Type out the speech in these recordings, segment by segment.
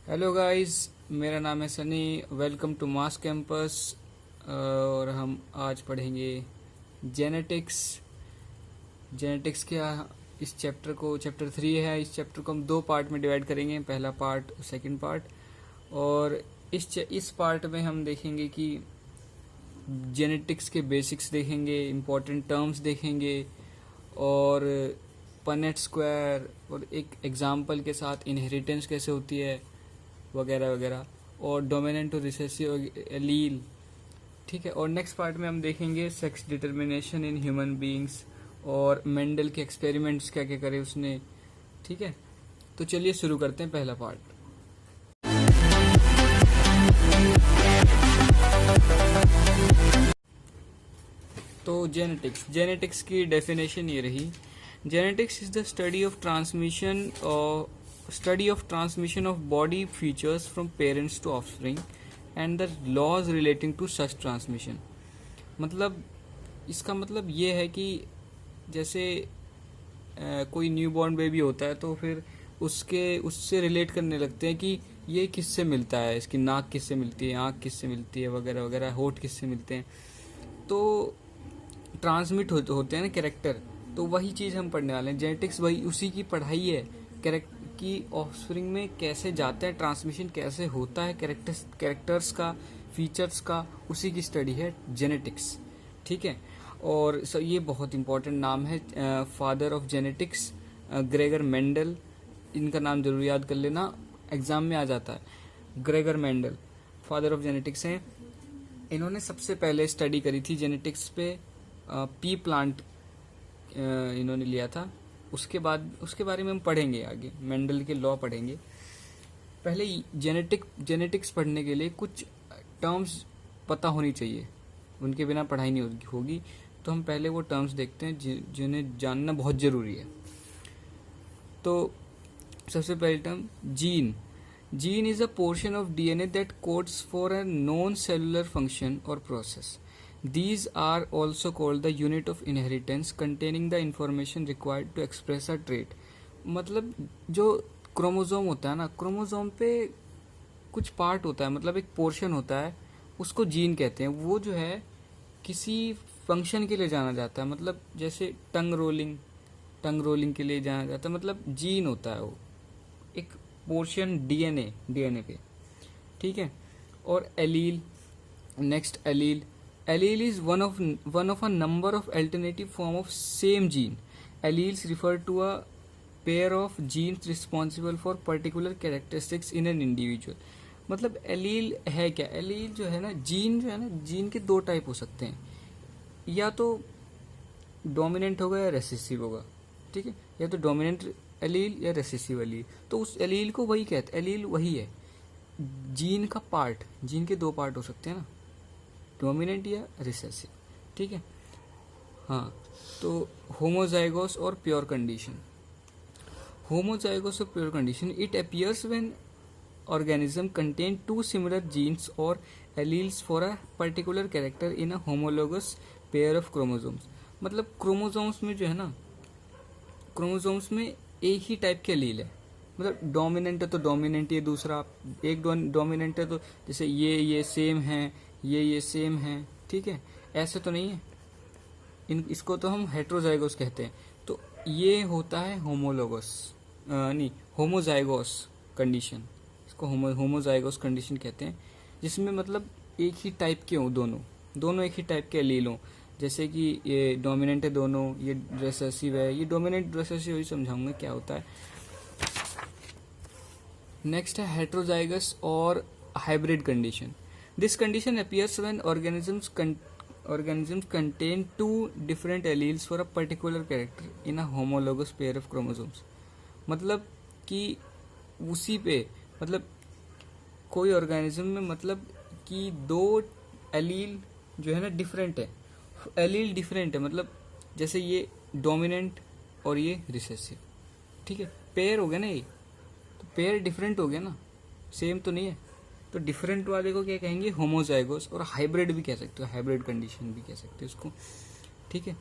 Hello guys, मेरा नाम है Sunny. Welcome to mass campus. और हम आज पढ़ेंगे जेनेटिक्स। जेनेटिक्स क्या, इस चैप्टर 3 है। इस चैप्टर को हम दो पार्ट में डिवाइड करेंगे, पहला पार्ट और सेकंड पार्ट। और इस पार्ट में हम देखेंगे कि जेनेटिक्स के बेसिक्स देखेंगे, इम्पोर्टेंट टर्म्स देखेंगे, और पनेट स्क्वायर और एक एग्जाम्पल के साथ इनहेरिटेंस कैसे होती है वगैरह वगैरह, और डोमिनेंट और रिसेसिव एलील। ठीक है। और नेक्स्ट पार्ट में हम देखेंगे sex determination in human beings और मेंडल के एक्सपेरिमेंट्स क्या क्या करे उसने। ठीक है, तो चलिए शुरू करते हैं पहला पार्ट। तो जेनेटिक्स की डेफिनेशन ये रही। Genetics is the study of transmission of body features from parents to offspring and the laws relating to such transmission। मतलब इसका मतलब ये है कि जैसे कोई न्यूबॉर्न बेबी होता है तो फिर उससे रिलेट करने लगते हैं कि ये किससे मिलता है, इसकी नाक किससे मिलती है, आँख किससे मिलती है वगैरह वगैरह, होठ किससे मिलते हैं। तो ट्रांसमिट होते हैं ना कैरेक्टर, तो वही चीज़ हम पढ़ने वाले हैं। जेनेटिक्स वही उसी की पढ़ाई है, कैरेक्टर की ऑफस्प्रिंग में कैसे जाता है, ट्रांसमिशन कैसे होता है कैरेक्टर्स का, फीचर्स का, उसी की स्टडी है जेनेटिक्स। ठीक है। और ये बहुत इंपॉर्टेंट नाम है, father of genetics Gregor Mendel. इनका नाम जरूर याद कर लेना, एग्जाम में आ जाता है। Gregor Mendel father of genetics हैं। इन्होंने सबसे पहले स्टडी करी थी जेनेटिक्स पे, पी प्लांट इन्होंने लिया था। उसके उसके बारे में हम पढ़ेंगे आगे, मेंडल के लॉ पढ़ेंगे। पहले जेनेटिक्स पढ़ने के लिए कुछ टर्म्स पता होनी चाहिए, उनके बिना पढ़ाई नहीं होगी। तो हम पहले वो टर्म्स देखते हैं जिन्हें जानना बहुत ज़रूरी है। तो सबसे पहले term gene. Gene is a portion of DNA that codes for a non cellular function और process. These are also called the unit of inheritance containing the information required to express a trait। मतलब जो chromosome होता है ना, chromosome पे कुछ part होता है, मतलब एक पोर्शन होता है, उसको जीन कहते हैं। वो जो है किसी फंक्शन के लिए जाना जाता है, मतलब जैसे टंग रोलिंग के लिए जाना जाता है, मतलब जीन होता है वो, एक पोर्शन डीएनए पे। ठीक है। और allele, next allele. Allele is one of a number of alternative form of same gene। Alleles refer to a pair of genes responsible for particular characteristics in an individual। मतलब allele है क्या? Allele जो है ना, gene के दो type हो सकते हैं, या तो डोमिनेंट होगा या रेसेसिव होगा। ठीक है, या तो डोमिनेंट एलील या रेसेसिव एलील। तो उस एलील को वही कहते हैं, एलील वही है जीन का पार्ट। जीन के दो पार्ट हो सकते हैं ना, डोमिनेंट या रिसेसिव। ठीक है। हाँ, तो होमोजाइगोस और प्योर कंडीशन। होमोजाइगोस और pure condition, it appears when organism contain two similar genes or alleles for a particular character in a homologous pair of chromosomes। मतलब क्रोमोसोम्स में जो है ना, क्रोमोसोम्स में एक ही टाइप के एलील है। मतलब डोमिनेंट है तो डोमिनेंट, ये दूसरा एक डोमिनेंट है तो जैसे ये सेम है, ये सेम है। ठीक है, ऐसे तो नहीं है। इसको तो हम हेट्रोजाइगोस कहते हैं। तो ये होता है होमोजाइगोस कंडीशन। इसको होमोजाइगोस कंडीशन कहते हैं, जिसमें मतलब एक ही टाइप के हों, दोनों एक ही टाइप के एलील हों। जैसे कि ये डोमिनेंट है दोनों, ये रिसेसिव है। ये डोमिनेंट रिसेसिव ही समझाऊंगा क्या होता है। नेक्स्ट है हेट्रोजाइगस और hybrid condition. This condition appears when organisms contain two different alleles for a particular character in a homologous pair of chromosomes। मतलब कि उसी पे, मतलब कोई ऑर्गेनिज्म में, मतलब कि दो एलील जो है ना डिफरेंट है, एलील डिफरेंट है। मतलब जैसे ये डोमिनेंट और ये रिसेसिव। ठीक है, पेयर हो गया ना, ये तो पेयर डिफरेंट हो गया ना, सेम तो नहीं है। तो डिफरेंट वाले को क्या कहेंगे? होमोजाइगोस। और हाइब्रिड भी कह सकते हो, हाइब्रिड कंडीशन भी कह सकते हो इसको। ठीक है,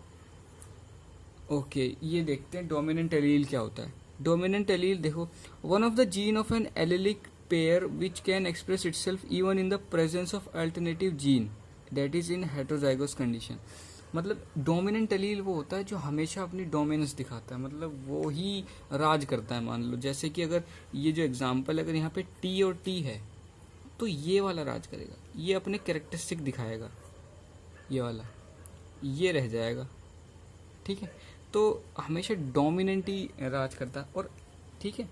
ओके। ये देखते हैं डोमिनेंट एलील क्या होता है। डोमिनेंट एलील देखो, one of the gene of an allelic pair which can express itself even in the presence of alternative gene that is in heterozygous condition. मतलब डोमिनेंट एलील वो होता है जो हमेशा अपनी डोमिनेंस दिखाता है, मतलब वो ही राज करता है. मान लो जैसे कि अगर ये जो एग्जांपल अगर यहाँ पे टी और टी है तो ये वाला राज करेगा, ये अपने कैरेक्टरिस्टिक दिखाएगा, ये वाला ये रह जाएगा. ठीक है, तो हमेशा डोमिनेंट ही राज करता है. और ठीक है,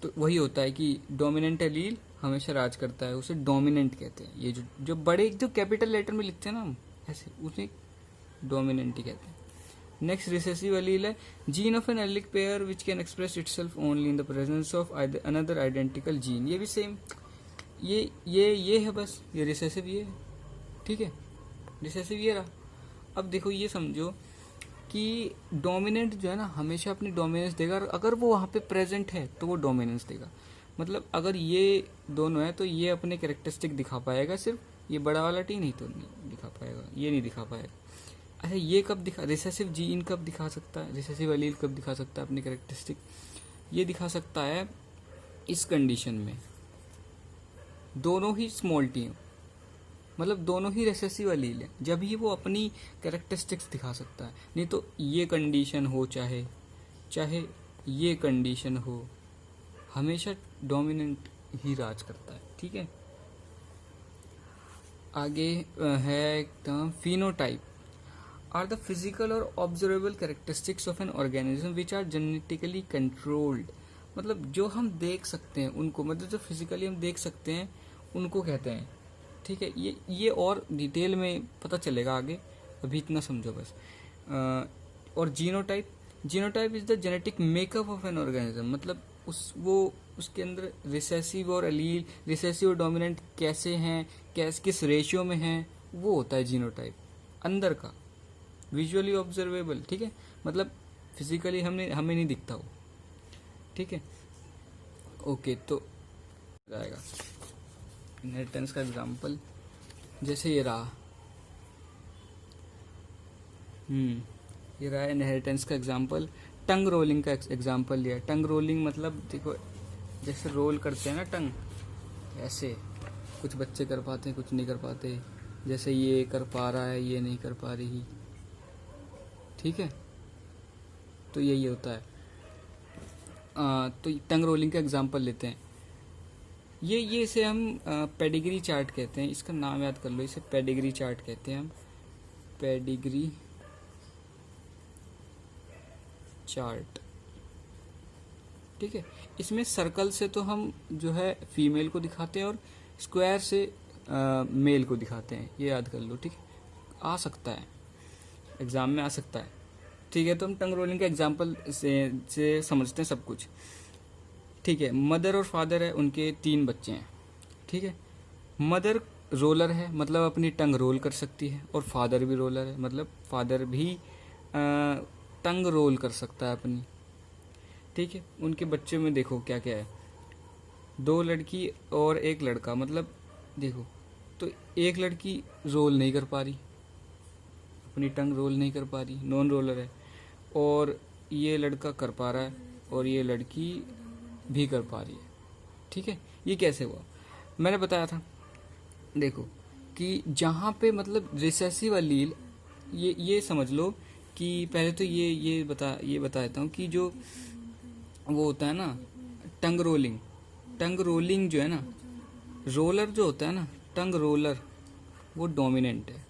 तो वही होता है कि डोमिनेंट एलील हमेशा राज करता है, उसे डोमिनेंट कहते हैं. ये जो बड़े जो कैपिटल लेटर में लिखते हैं ना हम ऐसे, उसे डोमिनेंट ही कहते हैं. नेक्स्ट रिसेसिव एलील है gene of an allelic pair which can express itself only in the presence of another identical gene. ये भी सेम, ये है बस, ये रिसेसिव ये है. ठीक है, रिसेसिव ये रहा. अब देखो ये समझो कि डोमिनेंट जो है ना हमेशा अपनी डोमिनेंस देगा, और अगर वो वहाँ पे प्रेजेंट है तो वो डोमिनेंस देगा. मतलब अगर ये दोनों है तो ये अपने कैरेक्टरिस्टिक दिखा पाएगा सिर्फ, ये बड़ा वाला टी नहीं तो नहीं दिखा पाएगा, ये नहीं दिखा पाएगा. अच्छा, ये कब दिखा, रिसेसिव जीन कब दिखा सकता है, रिसेसिव एलील कब दिखा सकता है अपनी कैरेक्टरिस्टिक? ये दिखा सकता है इस कंडीशन में, दोनों ही स्मॉल टी हो, मतलब दोनों ही रिसेसिव एलील है, जब ही वो अपनी कैरेक्टरिस्टिक्स दिखा सकता है. नहीं तो ये कंडीशन हो चाहे ये कंडीशन हो, हमेशा डोमिनेंट ही राज करता है. ठीक है, आगे है एकदम फिनोटाइप आर द फिजिकल और observable characteristics of an organism which are genetically controlled. मतलब जो हम देख सकते हैं उनको, मतलब जो फिजिकली हम देख सकते हैं उनको कहते हैं. ठीक है, ये और डिटेल में पता चलेगा आगे, अभी इतना समझो बस. और genotype is the genetic makeup of an organism. मतलब उसके अंदर रिसेसिव और एलील, रिसेसिव और डोमिनेंट कैसे हैं, किस रेशियो में हैं, वो होता है जीनोटाइप अंदर का, विजुअली ऑब्जर्वेबल. ठीक है, मतलब फिजिकली हमें नहीं दिखता वो. ठीक है, ओके, तो आएगा इनहेरिटेंस का एग्जांपल. जैसे ये रहा, ये रहा इनहेरिटेंस का एग्जांपल. टंग रोलिंग का एग्जांपल लिया. टंग रोलिंग मतलब देखो, जैसे रोल करते हैं ना टंग, ऐसे कुछ बच्चे कर पाते हैं, कुछ नहीं कर पाते. जैसे ये कर पा रहा है, ये नहीं कर पा रही. ठीक है, तो यही होता है. तो टंग रोलिंग का एग्जांपल लेते हैं. ये इसे हम पेडिग्री चार्ट कहते हैं. इसका नाम याद कर लो, इसे पेडिग्री चार्ट कहते हैं हम, पेडिग्री चार्ट. ठीक है, इसमें सर्कल से तो हम जो है फीमेल को दिखाते हैं और स्क्वायर से मेल को दिखाते हैं. ये याद कर लो. ठीक है, आ सकता है एग्जाम में, आ सकता है. ठीक है, तो हम टंग रोलिंग का एग्जांपल से समझते हैं सब कुछ. ठीक है, मदर और फादर है, उनके 3 बच्चे हैं. ठीक है, मदर रोलर है, मतलब अपनी टंग रोल कर सकती है, और फादर भी रोलर है, मतलब फादर भी टंग रोल कर सकता है अपनी. ठीक है, उनके बच्चे में देखो क्या क्या है, 2 लड़की और 1 लड़का. मतलब देखो, तो एक लड़की रोल नहीं कर पा रही, अपनी टंग रोल नहीं कर पा रही, नॉन रोलर है, और ये लड़का कर पा रहा है, और ये लड़की भी कर पा रही है. ठीक है, ये कैसे हुआ? मैंने बताया था, देखो कि जहाँ पे मतलब रिसेसिव एलील, ये समझ लो कि पहले तो ये बता देता हूँ कि जो वो होता है ना टंग रोलिंग जो है ना, रोलर जो होता है ना, टंग रोलर, वो डोमिनेंट है.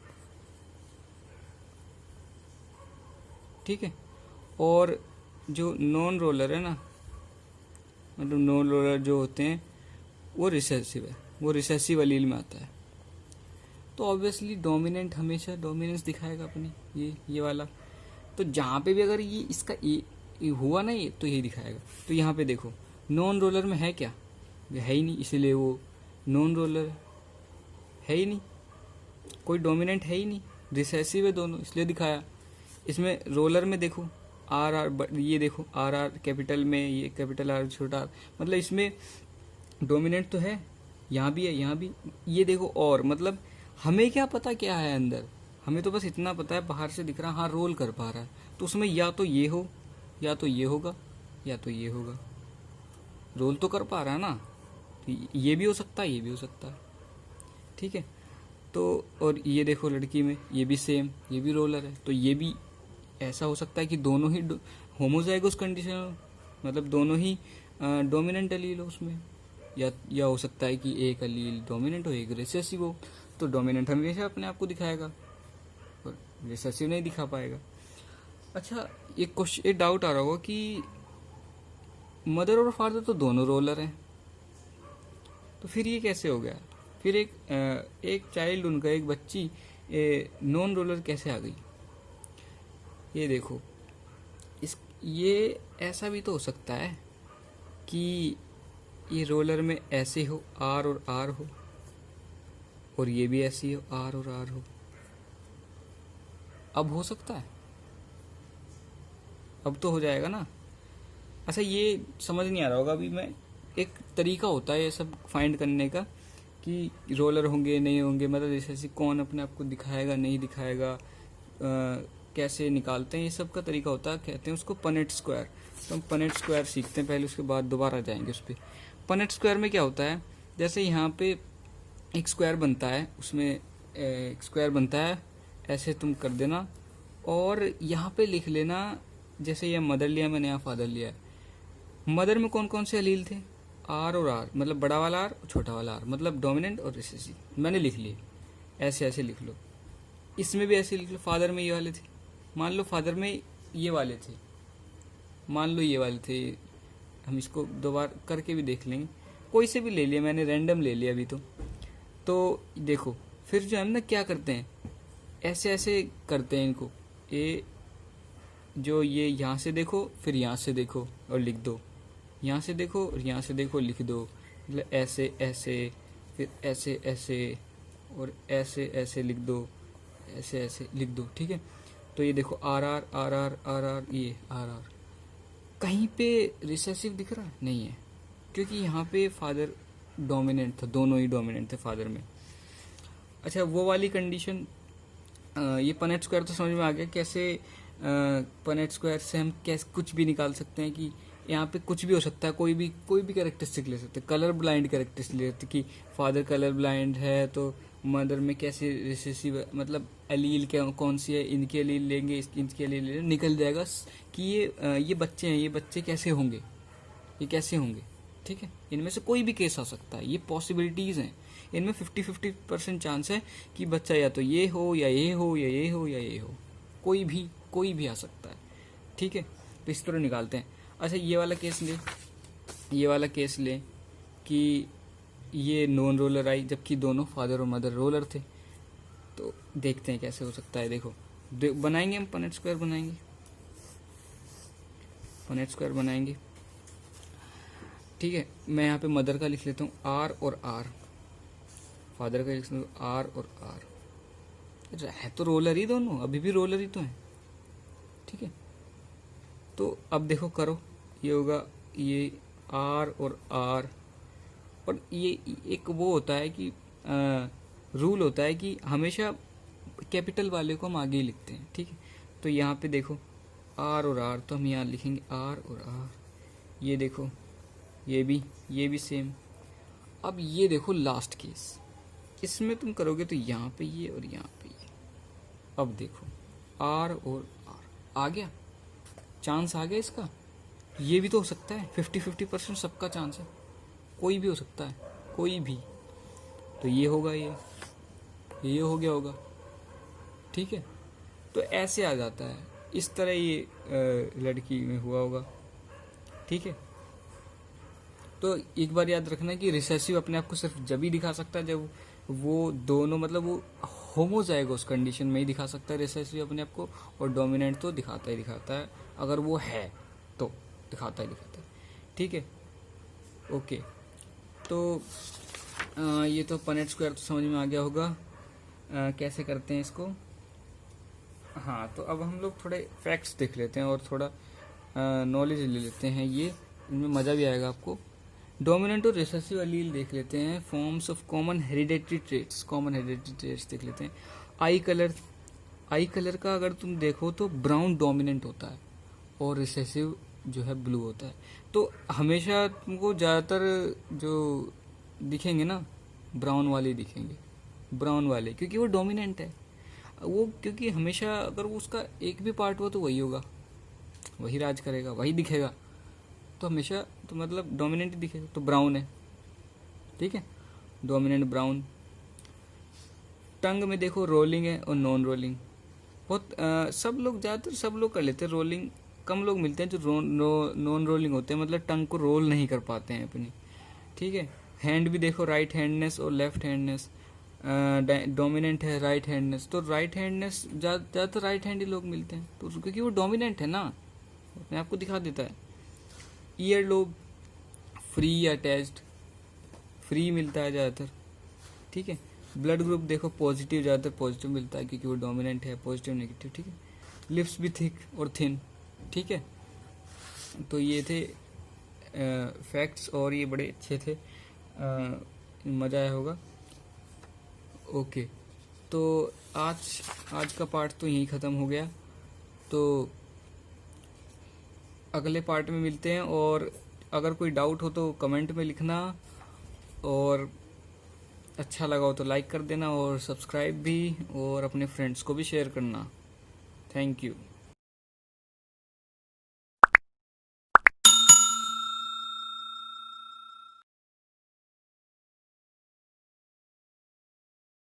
ठीक है, और जो नॉन रोलर है ना, मतलब नॉन रोलर जो होते हैं वो रिसेसिव है, वो रिसेसिव एलील में आता है. तो ऑब्वियसली डोमिनेंट हमेशा डोमिनेंस दिखाएगा अपनी, ये वाला. तो जहाँ पे भी अगर ये इसका ये हुआ ना, ये तो यही दिखाएगा. तो यहाँ पे देखो, नॉन रोलर में है क्या? है ही नहीं, इसीलिए वो नॉन रोलर है ही नहीं, कोई डोमिनेंट है ही नहीं, रिसेसिव है दोनों, इसलिए दिखाया. इसमें रोलर में देखो आर, ये देखो आर कैपिटल में, ये कैपिटल आर छोटा आर, मतलब इसमें डोमिनेंट तो है, यहाँ भी है, यहाँ भी. ये देखो, और मतलब हमें क्या पता क्या है अंदर, हमें तो बस इतना पता है बाहर से दिख रहा, हाँ रोल कर पा रहा है, तो उसमें या तो ये हो, या तो ये होगा, या तो ये होगा. रोल तो कर पा रहा है ना, तो ये भी हो सकता है, ये भी हो सकता है, ठीक है। तो और ये देखो लड़की में ये भी सेम, ये भी रोलर है, तो ये भी ऐसा हो सकता है कि दोनों ही होमोजाइगोस कंडीशन हो, मतलब दोनों ही डोमिनेंट एलील हो उसमें, या हो सकता है कि एक एलील डोमिनेंट हो एक रिसेसिव हो, तो डोमिनेंट हमेशा अपने आप को दिखाएगा और रिसेसिव नहीं दिखा पाएगा। अच्छा, एक डाउट आ रहा होगा कि मदर और फादर तो दोनों रोलर हैं, तो फिर ये कैसे हो गया, फिर एक चाइल्ड, उनका एक बच्ची नॉन रोलर कैसे आ गई। ये देखो, ये ऐसा भी तो हो सकता है कि ये रोलर में ऐसे हो, आर और आर हो, और ये भी ऐसी हो, आर और आर हो। अब हो सकता है, अब तो हो जाएगा ना। अच्छा, ये समझ नहीं आ रहा होगा अभी मैं, एक तरीका होता है ये सब फाइंड करने का कि रोलर होंगे नहीं होंगे, मतलब जैसे कौन अपने आप को दिखाएगा नहीं दिखाएगा, कैसे निकालते हैं, ये सब का तरीका होता है, कहते हैं उसको पनेट स्क्वायर। तो हम पनेट स्क्वायर सीखते हैं पहले, उसके बाद दोबारा जाएंगे उस पर। पनेट स्क्वायर में क्या होता है, जैसे यहाँ पे एक स्क्वायर बनता है, उसमें एक स्क्वायर बनता है, ऐसे तुम कर देना, और यहाँ पे लिख लेना, जैसे ये मदर लिया मैंने, यहाँ फादर लिया है। मदर में कौन कौन से अलील थे, आर और आर, मतलब बड़ा वाला आर और छोटा वाला आर, मतलब डोमिनेंट और रिसेसिव मैंने लिख लिए, ऐसे ऐसे लिख लो। इसमें भी ऐसे लिख लो, फादर में ये वाले थे, मान लो फादर में ये वाले थे, मान लो ये वाले थे, हम इसको दोबारा करके भी देख लेंगे, कोई से भी ले लिया मैंने, रैंडम ले लिया अभी तो देखो फिर जो हम ना क्या करते हैं, ऐसे ऐसे करते हैं इनको, ये जो ये यहाँ से देखो फिर यहाँ से देखो और लिख दो, यहाँ से देखो और यहाँ से देखो लिख दो, मतलब ऐसे ऐसे फिर ऐसे ऐसे और ऐसे ऐसे लिख दो, ऐसे ऐसे लिख दो, ठीक है। तो ये देखो R R R R R R, ये आर आर, कहीं पे रिसेसिव दिख रहा है नहीं है, क्योंकि यहाँ पे फादर डोमिनेंट था, दोनों ही डोमिनेंट थे फादर में। अच्छा, वो वाली कंडीशन, ये पनेट स्क्वायर तो समझ में आ गया कैसे, पनेट स्क्वायर से हम कैसे कुछ भी निकाल सकते हैं कि यहाँ पे कुछ भी हो सकता है, कोई भी कैरेक्टरिस्टिक ले सकते हैं, कलर ब्लाइंड कैरेक्टरिस्टिक ले सकते कि फादर कलर ब्लाइंड है तो मदर में कैसे रिसेसिव, मतलब एलील कौन सी है, इनके एलील लेंगे, इनके एलील लेंगे, निकल जाएगा कि ये बच्चे हैं, ये बच्चे कैसे होंगे, ये कैसे होंगे, ठीक है। इनमें से कोई भी केस आ सकता है, ये पॉसिबिलिटीज हैं, इनमें 50-50% चांस है कि बच्चा या तो ये हो या ये हो या ये हो या ये हो, कोई भी आ सकता है, ठीक है। तो इस तरह निकालते हैं। अच्छा, ये वाला केस ले कि ये नॉन रोलर आई, जबकि दोनों फादर और मदर रोलर थे, तो देखते हैं कैसे हो सकता है। देखो बनाएंगे हम, पनेट स्क्वायर बनाएंगे, ठीक है। मैं यहाँ पे मदर का लिख लेता हूँ आर और आर, फादर का लिख लेता हूँ आर और आर, है तो रोलर ही दोनों, अभी भी रोलर ही तो है, ठीक है। तो अब देखो करो, ये होगा ये आर और आर, और ये एक वो होता है कि रूल होता है कि हमेशा कैपिटल वाले को हम आगे ही लिखते हैं, ठीक है। तो यहाँ पे देखो आर और आर, तो हम यहाँ लिखेंगे आर और आर, ये देखो ये भी सेम। अब ये देखो लास्ट केस, इसमें तुम करोगे तो यहाँ पे ये और यहाँ पे ये, अब देखो आर और आर आ गया, चांस आ गया इसका, ये भी तो हो सकता है, 50-50% सबका चांस है, कोई भी हो सकता है, कोई भी, तो ये होगा, ये हो गया होगा, ठीक है। तो ऐसे आ जाता है, इस तरह ये लड़की में हुआ होगा, ठीक है। तो एक बार याद रखना कि रिसेसिव अपने आप को सिर्फ जब ही दिखा सकता है जब वो दोनों, मतलब वो होमोजाइगोस कंडीशन में ही दिखा सकता है रिसेसिव अपने आप को, और डोमिनेंट तो दिखाता है, अगर वो है तो दिखाता है, ठीक है। ओके, तो ये तो पनेट स्क्वायर तो समझ में आ गया होगा, कैसे करते हैं इसको। हाँ, तो अब हम लोग थोड़े फैक्ट्स देख लेते हैं और थोड़ा नॉलेज ले लेते हैं, ये इनमें मज़ा भी आएगा आपको। डोमिनेंट और रिसेसिव अलील देख लेते हैं, forms of common hereditary traits देख लेते हैं। आई कलर का अगर तुम देखो तो ब्राउन डोमिनेंट होता है और रिसेसिव जो है ब्लू होता है। तो हमेशा तुमको ज़्यादातर जो दिखेंगे ना, ब्राउन वाले दिखेंगे, ब्राउन वाले, क्योंकि वो डोमिनेंट है वो, क्योंकि हमेशा अगर वो उसका एक भी पार्ट हो तो वही होगा, वही राज करेगा, वही दिखेगा, तो हमेशा तो मतलब डोमिनेंट ही दिखेगा, तो ब्राउन है, ठीक है, डोमिनेंट ब्राउन। टंग में देखो रोलिंग है और नॉन रोलिंग, बहुत सब लोग, ज़्यादातर सब लोग कर लेते हैं रोलिंग, कम लोग मिलते हैं जो नॉन रोलिंग होते हैं, मतलब टंग को रोल नहीं कर पाते हैं अपनी, ठीक है। हैंड भी देखो, राइट हैंडनेस और लेफ्ट हैंडनेस, डोमिनेंट है राइट हैंडनेस, तो राइट हैंडनेस ज़्यादातर राइट हैंड ही लोग मिलते हैं, तो क्योंकि वो डोमिनेंट है ना, अपने आप को दिखा देता है। ईयर लोब फ्री या अटैच्ड, फ्री मिलता है ज़्यादातर, ठीक है। ब्लड ग्रुप देखो पॉजिटिव, ज़्यादातर पॉजिटिव मिलता है क्योंकि वो डोमिनेंट है, पॉजिटिव नेगेटिव, ठीक है। लिप्स भी थिक और थिन, ठीक है। तो ये थे फैक्ट्स और ये बड़े अच्छे थे, मज़ा आया होगा। ओके, तो आज का पार्ट तो यहीं ख़त्म हो गया, तो अगले पार्ट में मिलते हैं, और अगर कोई डाउट हो तो कमेंट में लिखना, और अच्छा लगा हो तो लाइक कर देना, और सब्सक्राइब भी, और अपने फ्रेंड्स को भी शेयर करना। Thank you.